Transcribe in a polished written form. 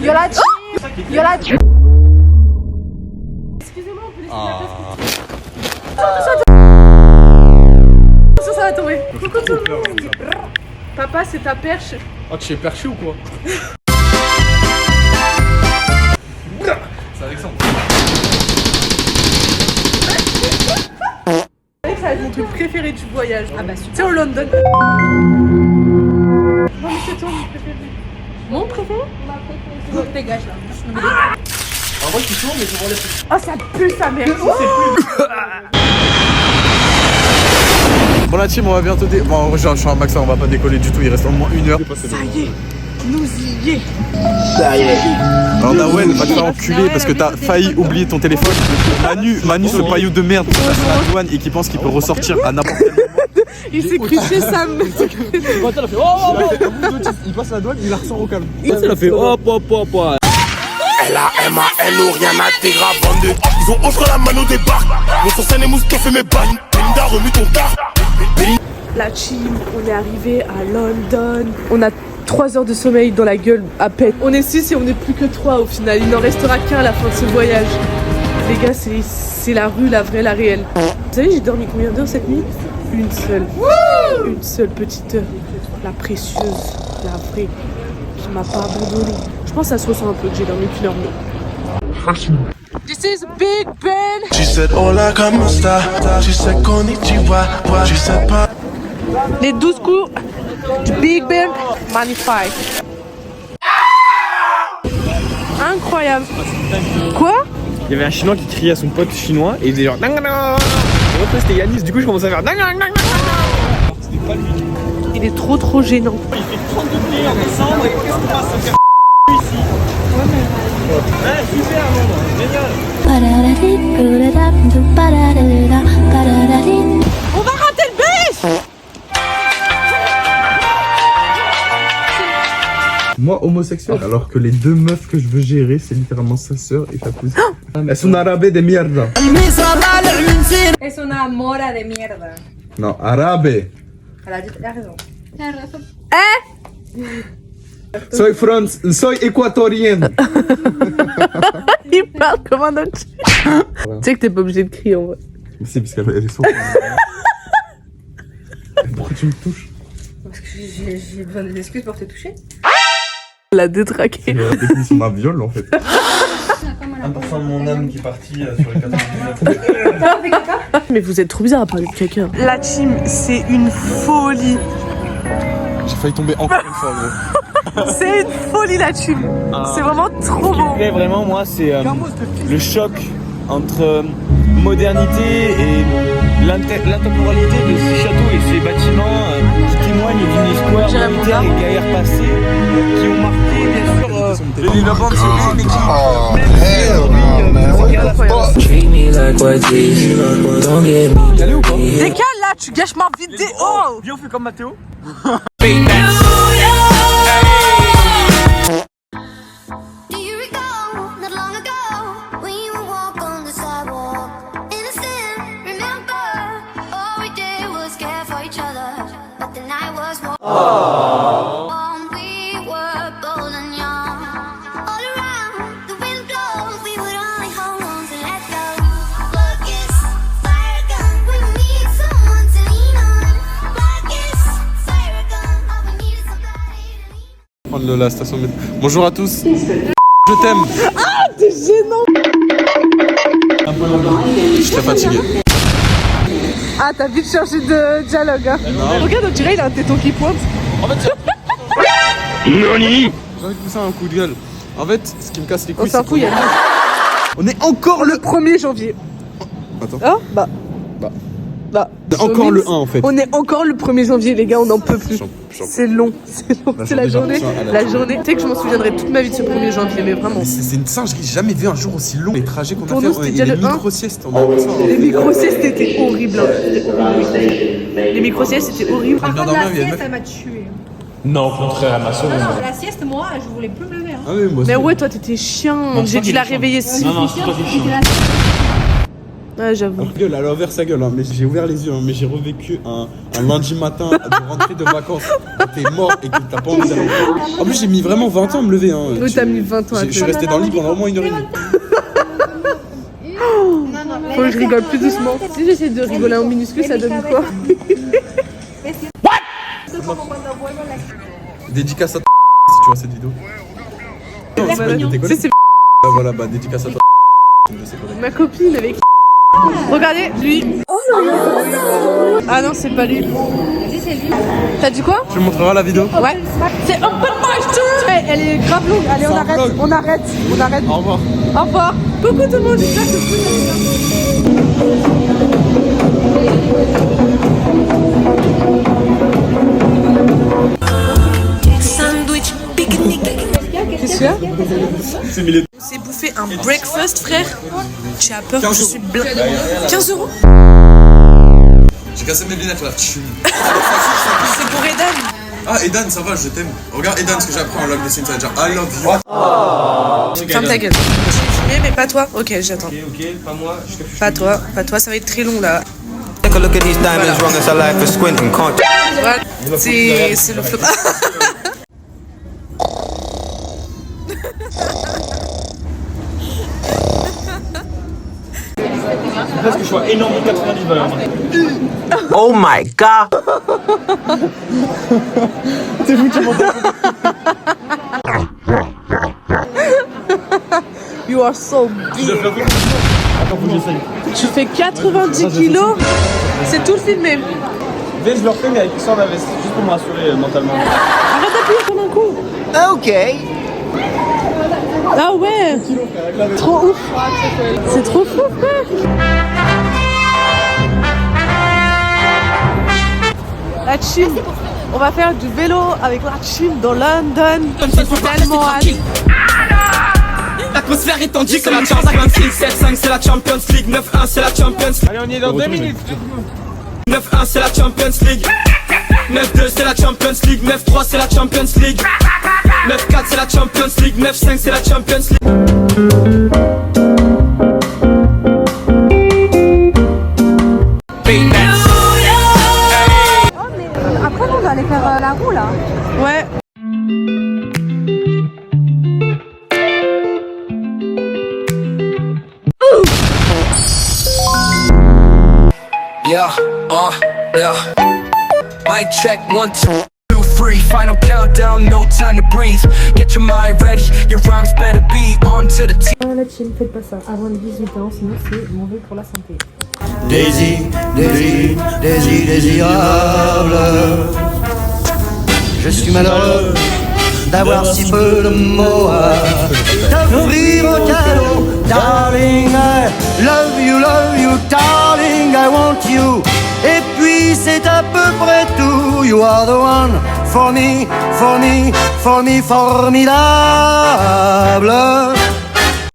Yola Yola. Excusez-moi, on peut laisser la place. Ça va tomber. Coucou tout le monde. Papa, c'est ta perche. Oh, tu es perché ou quoi? C'est Alexandre. Ça va être mon truc préféré du voyage. Ah bah super. C'est au London. Non mais c'est toi mon préféré. Mon préféré? Bon, dégage là. En vrai, tu tournes, mais tu vois les trucs. Oh ça pue sa mère. Bon, la team, on va bientôt Bon, en vrai, je suis un max, on va pas décoller du tout. Il reste au moins 1 heure. Ça y est, nous y est. Alors, Nawen va te faire enculer parce que t'as failli oublier ton téléphone. Manu, ce paillou de merde qui passe à la douane et qui pense qu'il peut ressortir à n'importe quel moment. Il s'est cru chez Sam. Il passe à la douane, il la ressort au calme. Il a fait hop hop hop. L-A-M-A-N-O, rien n'intégra, bande de. Ils ont offre la mano des barques. Mon sur scène et mousse qui fait mes bagnes. Belinda remue ton car. La team, on est arrivé à London. On a 3 heures de sommeil dans la gueule à peine. On est 6 et on n'est plus que 3 au final. Il n'en restera qu'un à la fin de ce voyage. Les gars, c'est la rue, la vraie, la réelle. Vous savez, j'ai dormi combien d'heures cette nuit? Une seule. Une seule petite heure. La précieuse, la vraie, qui m'a pas abandonnée. Je pense que ça se ressent un peu que j'ai dormi qu'une heure. This is Big Ben. She said hola como esta. She said konnichiwa. She said pa. Les 12 coups du Big Ben, magnifique. Incroyable. Quoi? Il y avait un chinois qui criait à son pote chinois et il disait genre nang nang nang. Et après c'était Yanis, du coup je commençais à faire nang nang nang nang. C'était pas lui. Il est trop gênant. Il fait 30 degrés en décembre et qu'est-ce qu'on passe à faire ici? Ouais, super Londres, génial. On va rater le bus. Moi, homosexuel, alors que les 2 meufs que je veux gérer, c'est littéralement sa sœur et sa cousine. Elles sont arabes de mierda. Es una mora de mierda. Non, arabe. Elle a raison. Soy équatorienne. Il parle comme un autre. Tu sais que t'es pas obligé de crier en vrai. C'est parce qu'elle est sourde. Pourquoi tu me touches? Parce que j'ai besoin des excuses pour te toucher. La détraqué. C'est la technicien ma viole en fait. 1% de mon âme qui est parti sur les 4 Mais vous êtes trop bizarre à parler de caca. La team, c'est une folie. J'ai failli tomber encore une fois, gros. C'est une folie la team. C'est vraiment trop beau. Mais vraiment moi c'est le choc entre modernité et l'intemporalité de ces châteaux et ces bâtiments qui témoignent d'une histoire militaire et guerrière passée qui ont marqué bien sûr le Liban, c'est mais qui Décale là, tu gâches ma vidéo. Viens on fait comme Mathéo. Prendre la station métro. Bonjour à tous. Je t'aime. Ah, t'es gênant. Je suis très fatigué. Ah, t'as vite changé de dialogue, hein. Regarde, on dirait il a un téton qui pointe. En fait, j'ai envie de pousser un coup de gueule. En fait, ce qui me casse les couilles, On s'en fout, il y a on est encore le 1er janvier. Attends. Ah, bah. Encore le 1 en fait. On est encore le 1er janvier, les gars, on n'en peut plus. C'est long, c'est la journée. La journée. Tu sais que je m'en souviendrai toute ma vie de ce 1er janvier, mais vraiment. Mais c'est une singerie, j'ai jamais vu un jour aussi long. Les trajets qu'on Pour a nous, fait, c'était et déjà les le 1. micro-siestes. Les micro-siestes étaient horribles. Les micro-siestes étaient horribles. Par contre, la sieste, elle m'a tué. Non, au contraire, elle m'a sauvé. Non, la sieste, moi, je voulais plus me lever. Hein. Ah oui, moi Mais ouais, toi t'étais chiant. J'ai dû la réveiller si. Non, c'est toi qui es chiant. Ouais, j'avoue. Elle a ouvert sa gueule, hein, mais j'ai ouvert les yeux, hein, mais j'ai revécu un lundi matin de rentrée de vacances. Quand t'es mort et que t'as pas envie d'aller. En plus, j'ai mis vraiment 20 ans à me lever. Hein. Oui, t'as mis 20 ans à te Je suis resté dans le lit pendant au moins 1h30. Faut que je rigole plus doucement. Si j'essaie de rigoler en minuscule, ça donne quoi? Dédicace à si tu vois cette vidéo. Non, c'est pas une de tes collègues. C'est Ah, voilà, bah dédicace à toi. ma copine avec. Regardez, lui. Ah non, c'est pas lui. T'as dit quoi? Tu me montreras la vidéo? Ouais. C'est Open My Tour. Ouais, elle est grave longue. Allez, on arrête. On arrête. On arrête. Au revoir. Au revoir. Coucou tout le monde. J'espère que vous Sandwich, pique-nique. Qu'est-ce qu'il y a? C'est mille. On s'est bouffé un breakfast, frère. Tu as peur que je suis blanc. 15 €. J'ai cassé mes lunettes là. C'est pour Edan. Ah, Edan, ça va, je t'aime. Regarde Edan, ce que j'ai appris en langue des signes, ça veut dire I love you. Ferme ta gueule. Je vais filmer, mais pas toi. Ok, j'attends. Ok, pas moi. Pas toi, ça va être très long là. Take a look at these diamonds, wrong as I like for squinting, can't you? Voilà. C'est le flop. Parce que je sois énorme de 90 valeurs. Oh my god! C'est vous qui m'entendez. You are so big. Attends, faut que j'essaye. Tu fais 90 kilos. C'est tout le filmé. Viens, je le refais, mais avec sans la veste, juste pour me rassurer mentalement. Arrête d'appuyer comme un con. Ok. Ah ouais. Trop ouf. C'est trop fou, frère. La team. On va faire du vélo avec la team dans London. C'est tellement hâte. L'atmosphère est tendue, c'est la Champions League. 7-5 c'est la Champions League. 9-1 c'est la Champions League. Allez, on y est dans 2 minutes. 9-1 c'est la Champions League. 9-2 c'est la Champions League. 9-3 c'est la Champions League. 9-4 c'est la Champions League. 9-5 c'est la Champions League. Après, on va aller faire la roue là. Ouais. Yeah, yeah. Mic check 1, 2, 3. Final countdown, no time to breathe. Get your mind ready, your rhymes better be on to the team. La team, faites pas ça avant les 18 ans, sinon c'est mauvais pour la santé. Désirable. Je suis malheureux d'avoir si peu de mots à t'offrir un cadeau. Darling, I love you, darling, I want you. Et puis c'est à peu près tout. You are the one for me, for me, for me, formidable.